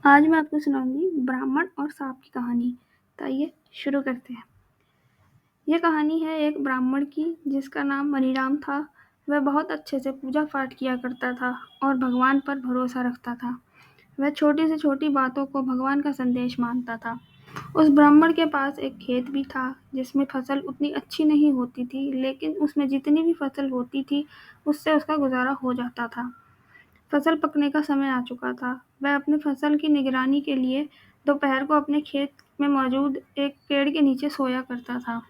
आज मैं आपको सुनाऊंगी ब्राह्मण और सांप की कहानी। तो आइए शुरू करते हैं। यह कहानी है एक ब्राह्मण की जिसका नाम मनीराम था। वह बहुत अच्छे से पूजा पाठ किया करता था और भगवान पर भरोसा रखता था। वह छोटी से छोटी बातों को भगवान का संदेश मानता था। उस ब्राह्मण के पास एक खेत भी था जिसमें फसल उतनी अच्छी नहीं होती थी, लेकिन उसमें जितनी भी फसल होती थी उससे उसका गुजारा हो जाता था। फसल पकने का समय आ चुका था। वह अपनी फसल की निगरानी के लिए दोपहर को अपने खेत में मौजूद एक पेड़ के नीचे सोया करता था।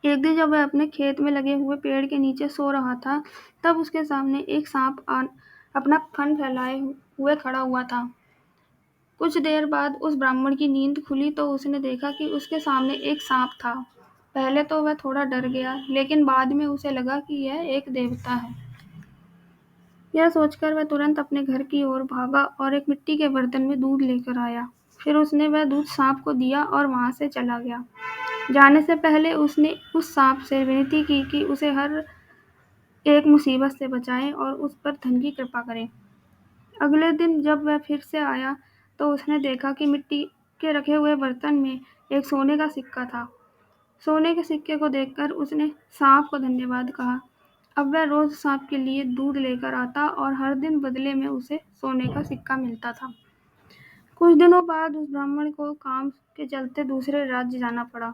एक दिन जब वह अपने खेत में लगे हुए पेड़ के नीचे सो रहा था, तब उसके सामने एक सांप अपना फन फैलाए हुए खड़ा हुआ था। कुछ देर बाद उस ब्राह्मण की नींद खुली तो उसने देखा कि उसके सामने एक सांप था। पहले तो वह थोड़ा डर गया, लेकिन बाद में उसे लगा कि यह एक देवता है। यह सोचकर वह तुरंत अपने घर की ओर भागा और एक मिट्टी के बर्तन में दूध लेकर आया। फिर उसने वह दूध सांप को दिया और वहां से चला गया। जाने से पहले उसने उस सांप से विनती की कि उसे हर एक मुसीबत से बचाए और उस पर धन की कृपा करे। अगले दिन जब वह फिर से आया तो उसने देखा कि मिट्टी के रखे हुए बर्तन में एक सोने का सिक्का था। सोने के सिक्के को देखकर उसने सांप को धन्यवाद कहा। अब वह रोज सांप के लिए दूध लेकर आता और हर दिन बदले में उसे सोने का सिक्का मिलता था। कुछ दिनों बाद उस ब्राह्मण को काम के चलते दूसरे राज्य जाना पड़ा।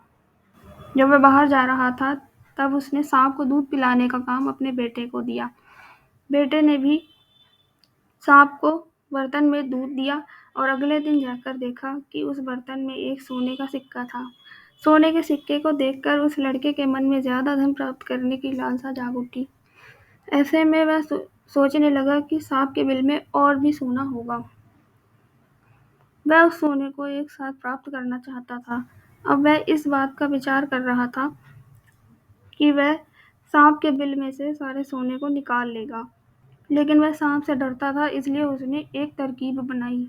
जब वह बाहर जा रहा था, तब उसने सांप को दूध पिलाने का काम अपने बेटे को दिया। बेटे ने भी सांप को बर्तन में दूध दिया और अगले दिन जाकर देखा कि उस बर्तन में एक सोने का सिक्का था। सोने के सिक्के को देखकर उस लड़के के मन में ज्यादा धन प्राप्त करने की लालसा जाग उठी। ऐसे में वह सोचने लगा कि सांप के बिल में और भी सोना होगा। वह उस सोने को एक साथ प्राप्त करना चाहता था। अब वह इस बात का विचार कर रहा था कि वह सांप के बिल में से सारे सोने को निकाल लेगा, लेकिन वह सांप से डरता था, इसलिए उसने एक तरकीब बनाई।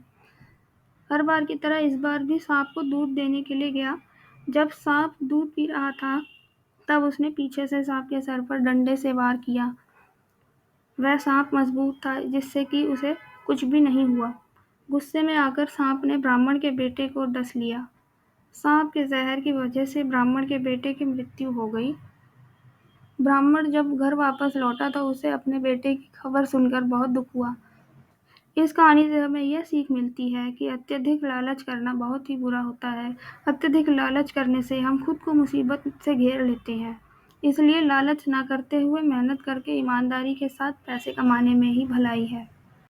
हर बार की तरह इस बार भी सांप को दूध देने के लिए गया। जब सांप दूध पी रहा था, तब उसने पीछे से सांप के सर पर डंडे से वार किया। वह सांप मजबूत था, जिससे कि उसे कुछ भी नहीं हुआ। गुस्से में आकर सांप ने ब्राह्मण के बेटे को डस लिया। सांप के जहर की वजह से ब्राह्मण के बेटे की मृत्यु हो गई। ब्राह्मण जब घर वापस लौटा तो उसे अपने बेटे की खबर सुनकर बहुत दुख हुआ। इस कहानी से हमें यह सीख मिलती है कि अत्यधिक लालच करना बहुत ही बुरा होता है। अत्यधिक लालच करने से हम खुद को मुसीबत से घेर लेते हैं। इसलिए लालच ना करते हुए मेहनत करके ईमानदारी के साथ पैसे कमाने में ही भलाई है।